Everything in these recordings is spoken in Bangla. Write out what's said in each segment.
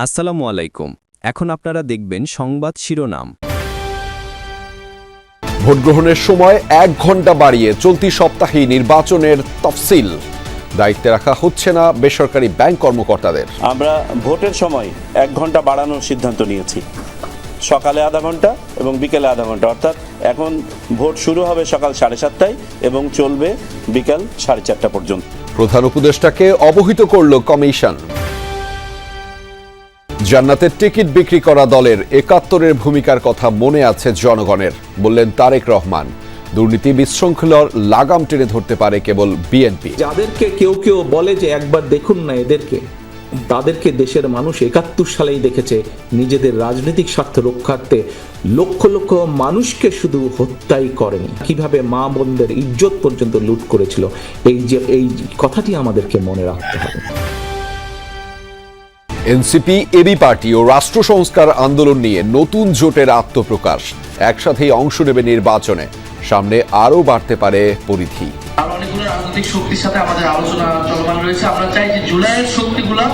আসসালামু আলাইকুম। এখন আপনারা দেখবেন সংবাদ শিরোনাম। ভোট গ্রহণের সময় 1 ঘণ্টা বাড়িয়ে চলতি সপ্তাহেই নির্বাচনের তফসিল। দায়িত্বে রাখা হচ্ছে না বেসরকারি ব্যাংক কর্মকর্তাদের। আমরা ভোটের সময় 1 ঘণ্টা বাড়ানোর সিদ্ধান্ত নিয়েছি, সকালে আধা ঘণ্টা এবং বিকেলে আধা ঘণ্টা। অর্থাৎ এখন ভোট শুরু হবে সকাল 7:30টায় এবং চলবে বিকাল 4:30 পর্যন্ত। প্রধান উপদেষ্টাকে অবহিত করল কমিশন। জান্নাতের টিকিট বিক্রি করা দলের 71-এর ভূমিকার কথা মনে আছে জনগণের, বললেন তারেক রহমান। দুর্নীতি বিশৃঙ্খলার লাগাম টেনে ধরতে পারে কেবল বিএনপি। যাদেরকে কেউ কেউ বলে যে একবার দেখুন না এদেরকে, তাদেরকে দেশের মানুষ 71 সালেই দেখেছে নিজেদের রাজনৈতিক স্বার্থ রক্ষার্থে লক্ষ লক্ষ মানুষকে শুধু হত্যাই করেনি, কিভাবে মা বোনদের ইজ্জত পর্যন্ত লুট করেছিল। এই কথাটি আমাদেরকে মনে রাখতে হবে। এনসিপি, এবি পার্টি ও রাষ্ট্র সংস্কার আন্দোলন নিয়ে নতুন জোটের আত্মপ্রকাশ। একসাথেই অংশ নেবে নির্বাচনে। সামনে আরও বাড়তে পারে পরিধি। আর অনেকগুলো রাজনৈতিক শক্তির সাথে আমাদের আলোচনা চলমান রয়েছে। আমরা চাই যে জুলাইয়ের শক্তিগুলা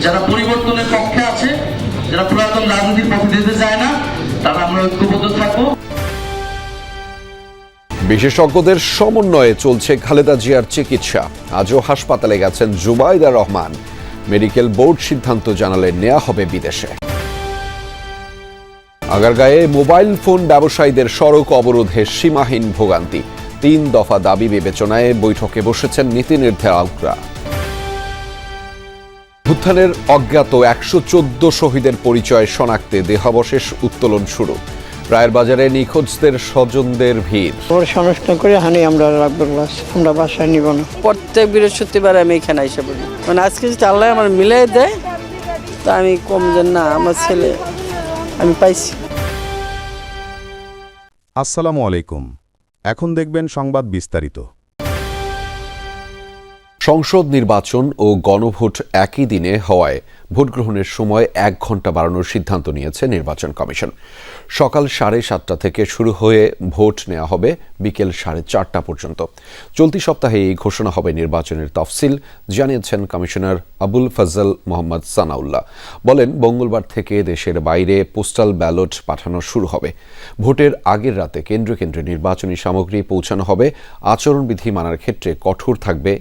যারা পরিবর্তনের পক্ষে আছে, যারা পুরাতন রাজনীতির পক্ষে যেতে চায় না, তারা আমরা ঐক্যবদ্ধ থাকবো। বিশেষজ্ঞদের সমন্বয়ে চলছে খালেদা জিয়ার চিকিৎসা। আজও হাসপাতালে গেছেন জুবাইদা রহমান। মেডিকেল বোর্ড সিদ্ধান্ত জানালে নেওয়া হবে বিদেশে। আগারগাঁয়ে মোবাইল ফোন ব্যবসায়ীদের সড়ক অবরোধে সীমাহীন ভোগান্তি। 3 দফা দাবি বিবেচনায় বৈঠকে বসেছেন নীতি নির্ধারকরা। অভ্যুত্থানের অজ্ঞাত 114 শহীদের পরিচয় শনাক্তে দেহাবশেষ উত্তোলন শুরু। রায়ের বাজারে নিখোঁজদের স্বজনদের ভিড়। অনুষ্ঠান করে হানি আমরা রাখবো, আমরা বাসায় নিব না। প্রত্যেক বৃহস্পতিবার আমি এখানে এসে পড়ি, মানে আজকে যদি আল্লাহ আমার মিলাই দেয় তা আমি কম যেন না, আমার ছেলে আমি পাইছি। আসসালামু আলাইকুম। এখন দেখবেন সংবাদ বিস্তারিত। সংসদ নির্বাচন ও গণভোট একই দিনে হওয়ায় ভোট গ্রহণের সময় 1 ঘণ্টা বাড়ানোর সিদ্ধান্ত নিয়েছে নির্বাচন কমিশন। সকাল 7:30 থেকে শুরু হয়ে ভোট নেওয়া হবে বিকেল 4:30 পর্যন্ত। চলতি সপ্তাহে এই ঘোষণা হবে নির্বাচনের তফসিল, জানিয়েছেন কমিশনার আবুল ফজল মোহাম্মদ সানাউল্লাহ। বলেন, মঙ্গলবার থেকে দেশের বাইরে পোস্টাল ব্যালট পাঠানো শুরু হবে। ভোটের আগের রাতে কেন্দ্রে কেন্দ্রে নির্বাচনী সামগ্রী পৌঁছানো হবে। আচরণবিধি মানার ক্ষেত্রে কঠোর থাকবে।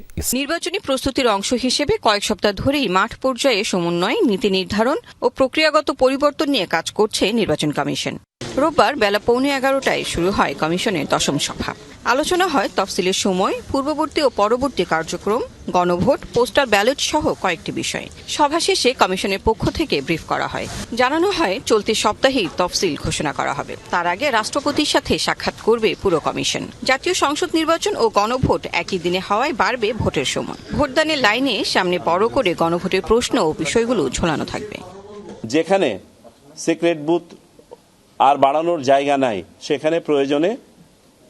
নির্বাচনী প্রস্তুতির অংশ হিসেবে কয়েক সপ্তাহ ধরেই মাঠ পর্যায়ে সমন্বয়, নীতি নির্ধারণ ও প্রক্রিয়াগত পরিবর্তন নিয়ে কাজ করছে নির্বাচন কমিশন। রোববার বেলা 11:15টায় শুরু হয় কমিশনের 10ম সভা। আলোচনা হয় তফসিলের সময়, পূর্ববর্তী ও পরবর্তী কার্যক্রম, গণভোট, পোস্টাল ব্যালট সহ কয়েকটি বিষয়। সভা শেষে কমিশনের পক্ষ থেকে ব্রিফ করা হয়। জানানো হয় চলতি সপ্তাহেই তফসিল ঘোষণা করা হবে। তার আগে রাষ্ট্রপতির সাথে সাক্ষাৎ করবে পুরো কমিশন। জাতীয় সংসদ নির্বাচন ও গণভোট একই দিনে হওয়ায় বাড়বে ভোটের সময়। ভোটদানের লাইনে সামনে বড় করে গণভোটের প্রশ্ন ও বিষয়গুলো ঝোলানো থাকবে। যেখানে সিক্রেট বুথ আর বাড়ানোর জায়গা নাই, সেখানে প্রয়োজনে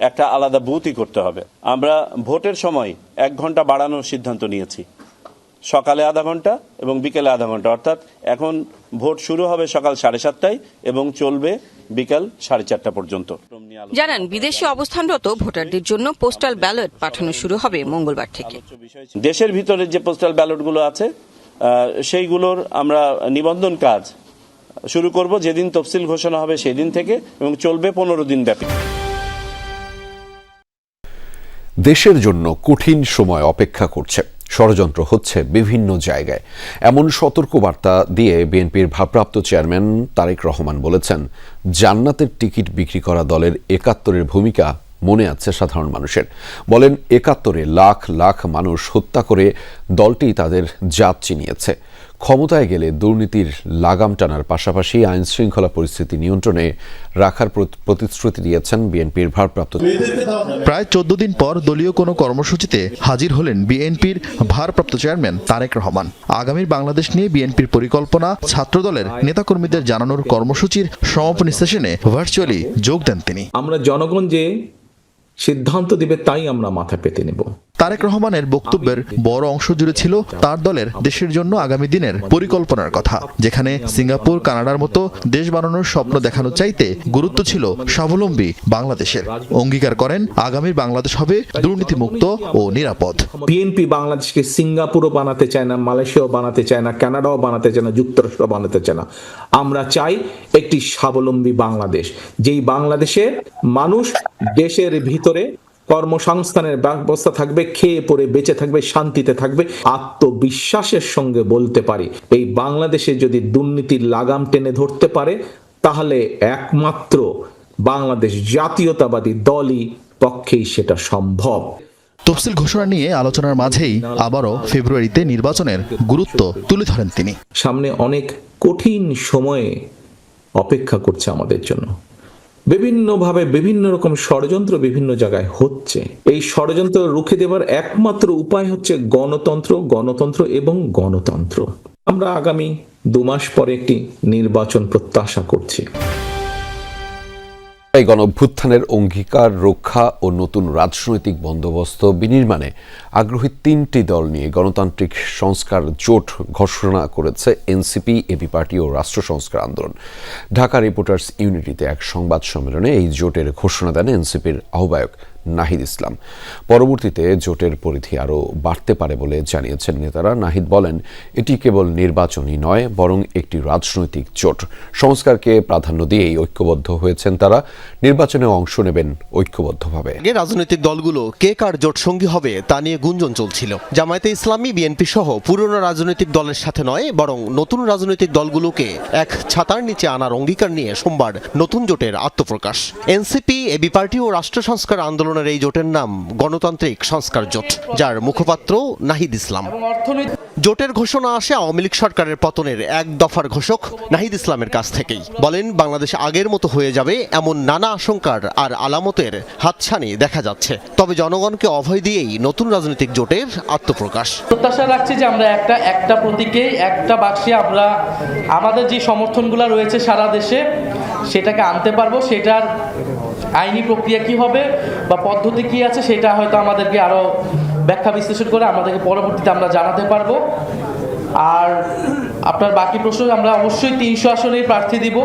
একটা আলাদা বুথই করতে হবে। আমরা ভোটের সময় 1 ঘণ্টা বাড়ানোর সিদ্ধান্ত নিয়েছি, সকালে আধা ঘণ্টা এবং বিকেলে আধা ঘণ্টা। অর্থাৎ এখন ভোট শুরু হবে সকাল 7:30টায় এবং চলবে বিকাল 4:30 পর্যন্ত। জানান, বিদেশে অবস্থানরত ভোটারদের জন্য পোস্টাল ব্যালট পাঠানো শুরু হবে মঙ্গলবার থেকে। দেশের ভিতরে যে পোস্টাল ব্যালটগুলো আছে সেইগুলোর আমরা নিবন্ধন কাজ শুরু করব যেদিন তফসিল ঘোষণা হবে সেদিন থেকে এবং চলবে 15 দিন ব্যাপী। দেশের জন্য কঠিন সময় অপেক্ষা করছে। ষড়যন্ত্র হচ্ছে বিভিন্ন জায়গায়। এমন সতর্কবার্তা দিয়ে বিএনপির ভারপ্রাপ্ত চেয়ারম্যান তারেক রহমান বলেছেন, জান্নাতের টিকিট বিক্রি করা দলের 71-এর ভূমিকা মনে আছে সাধারণ মানুষের। বলেন, 71-এ লাখ লাখ মানুষ হত্যা করে দলটি তাদের জাত চিনিয়েছে। ক্ষমতায় গেলে দুর্নীতির লাগাম টানার পাশাপাশি আইন শৃঙ্খলা পরিস্থিতি নিয়ন্ত্রণে রাখার প্রতিশ্রুতি দিয়েছেন বিএনপির ভারপ্রাপ্ত। প্রায় 14 দিন পর দলীয় কোনো কর্মসূচিতে হাজির হলেন বিএনপির ভারপ্রাপ্ত চেয়ারম্যান তারেক রহমান। আগামীর বাংলাদেশ নিয়ে বিএনপির পরিকল্পনা ছাত্রদলের নেতাকর্মীদের জানানোর কর্মসূচির সমাপনী সেশনে ভার্চুয়ালি যোগ দেন তিনি। আমরা জনগণ যে সিদ্ধান্ত দিবে তাই আমরা মাথা পেতে নেব। তারেক রহমানের বক্তব্যের বড় অংশ জুড়ে ছিল তার দলের দেশের জন্য আগামী দিনের পরিকল্পনার কথা, যেখানে সিঙ্গাপুর, কানাডার মতো দেশ বানানোর স্বপ্ন দেখানোর চাইতে গুরুত্ব ছিল স্বাবলম্বী বাংলাদেশের। অঙ্গীকার করেন আগামীর বাংলাদেশ হবে দুর্নীতিমুক্ত ও নিরাপদ। বিএনপি বাংলাদেশকে সিঙ্গাপুরও বানাতে চায় না, মালয়েশিয়াও বানাতে চায় না, কানাডাও বানাতে চায় না, যুক্তরাষ্ট্র বানাতে চায় না। আমরা চাই একটি স্বাবলম্বী বাংলাদেশ, যেই বাংলাদেশের মানুষ দেশের ভিতরে কর্মসংস্থানের ব্যবস্থা থাকবে, খেয়ে পরে বেঁচে থাকবে, শান্তিতে থাকবে, আত্মবিশ্বাসের সঙ্গে বলতে পারি এই বাংলাদেশে যদি দুর্নীতির লাগাম টেনে ধরতে পারে তাহলে একমাত্র বাংলাদেশ জাতীয়তাবাদী দলই পক্ষেই সেটা সম্ভব। তফসিল ঘোষণা নিয়ে আলোচনার মাঝেই আবারও ফেব্রুয়ারিতে নির্বাচনের গুরুত্ব তুলে ধরেন তিনি। সামনে অনেক কঠিন সময়ে অপেক্ষা করছে আমাদের জন্য। বিভিন্নভাবে বিভিন্ন রকম ষড়যন্ত্র বিভিন্ন জায়গায় হচ্ছে। এই ষড়যন্ত্র রুখে দেবার একমাত্র উপায় হচ্ছে গণতন্ত্র এবং গণতন্ত্র। আমরা আগামী 2 মাস পরে একটি নির্বাচন প্রত্যাশা করছি। এই গণঅভ্যুত্থানের অঙ্গীকার রক্ষা ও নতুন রাজনৈতিক বন্দোবস্ত বিনির্মাণে আগ্রহী 3টি দল নিয়ে গণতান্ত্রিক সংস্কার জোট ঘোষণা করেছে এনসিপি, এবি পার্টি ও রাষ্ট্র সংস্কার আন্দোলন। ঢাকা রিপোর্টার্স ইউনিটিতে এক সংবাদ সম্মেলনে এই জোটের ঘোষণা দেন এনসিপির আহ্বায়ক নাহিদ ইসলাম। পরবর্তীতে জোটের পরিধি আরও বাড়তে পারে বলে জানিয়েছেন নেতারা। নাহিদ বলেন, এটি কেবল নির্বাচনই নয়, বরং একটি রাজনৈতিক জোট। সংস্কারকে প্রাধান্য দিয়েই ঐক্যবদ্ধ হয়েছেন তারা। নির্বাচনে অংশ নেবেন ঐক্যবদ্ধভাবে। রাজনৈতিক দলগুলো কে কার জোট সঙ্গী হবে তা নিয়ে গুঞ্জন চলছিল। জামায়াতে ইসলামী, বিএনপি সহ পুরনো রাজনৈতিক দলের সাথে নয়, বরং নতুন রাজনৈতিক দলগুলোকে এক ছাতার নিচে আনার অঙ্গীকার নিয়ে সোমবার নতুন জোটের আত্মপ্রকাশ। এনসিপি, এবি পার্টি ও রাষ্ট্র সংস্কার আন্দোলনের এই জোটের নাম গণতান্ত্রিক সংস্কার জোট, যার মুখপাত্র নাহিদ ইসলাম। জোটের ঘোষণা আসে আওয়ামী লীগ সরকারের পতনের এক দফার ঘোষক নাহিদ ইসলামের কাছ থেকেই। বলেন, বাংলাদেশ আগের মতো হয়ে যাবে এমন নানা আশঙ্কার আর আলামতের হাতছানি দেখা যাচ্ছে। তবে জনগণকে অভয় দিয়েই নতুন রাজনৈতিক জোটের আত্মপ্রকাশ। প্রত্যাশা রাখছি যে আমরা একটা প্রতীকে, একটা বাক্সে আমরা আমাদের যে সমর্থনগুলো রয়েছে সারা দেশে সেটাকে আনতে পারবো। সেটার আইনি প্রক্রিয়া কি হবে বা পদ্ধতি কি আছে সেটা হয়তো আমাদেরকে আরো ব্যাখ্যা বিশ্লেষণ করে আমাদেরকে পরবর্তীতে আমরা জানাতে পারবো। আর আপনার বাকি প্রশ্ন, আমরা অবশ্যই 300 আসনেই প্রার্থী দিব।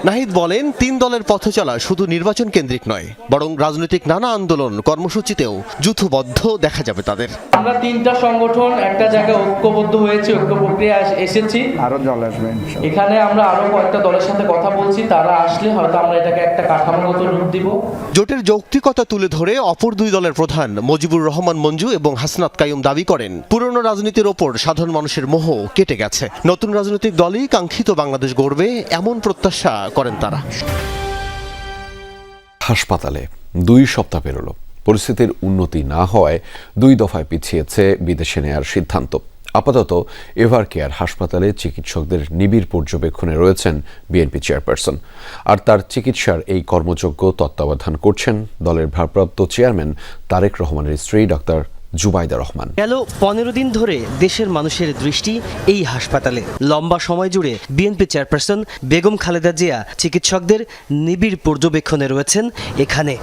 নাহিদ বলেন, 3 দলের পথ চলা শুধু নির্বাচন কেন্দ্রিক নয়, বরং রাজনৈতিক নানা আন্দোলন কর্মসূচিতেও যূথবদ্ধ দেখা যাবে তাদের। আমরা 3টা সংগঠন একটা জায়গায় ঐক্যবদ্ধ হয়েছে, ঐক্য প্রক্রিয়া এসেছি। আরো দল আসবে এখানে আমরা আরো কয়েকটা দলের সাথে কথা বলছি, তারা আসলে হয়তো আমরা এটাকে একটা কাঠামোগত রূপ দিব। জোটের যৌক্তিকতা তুলে ধরে অপর 2 দলের প্রধান মজিবুর রহমান মঞ্জু এবং হাসনাত কাইয়ুম দাবি করেন, পুরনো রাজনীতির ওপর সাধারণ মানুষের মোহ কেটে গেছে। নতুন রাজনৈতিক দলই কাঙ্ক্ষিত বাংলাদেশ গড়বে এমন প্রত্যাশা করেন তারা। হাসপাতালে 2 সপ্তাহ পেরোল, পরিস্থিতির উন্নতি না হওয়ায় 2 দফায় পিছিয়েছে বিদেশে নেয়ার সিদ্ধান্ত। আপাতত এভার কেয়ার হাসপাতালে চিকিৎসকদের নিবিড় পর্যবেক্ষণে রয়েছেন বিএনপি চেয়ারপারসন, আর তার চিকিৎসার এই কর্মযজ্ঞ তত্ত্বাবধান করছেন দলের ভারপ্রাপ্ত চেয়ারম্যান তারেক রহমানের স্ত্রী ডক্টর জুবাইদা রহমান। গেল 15 দিন ধরে দেশের মানুষের দৃষ্টি এই হাসপাতালে। লম্বা সময় জুড়ে বিএনপি চেয়ারপারসন বেগম খালেদা জিয়া চিকিৎসকদের নিবিড় পর্যবেক্ষণে রয়েছেন এখানে।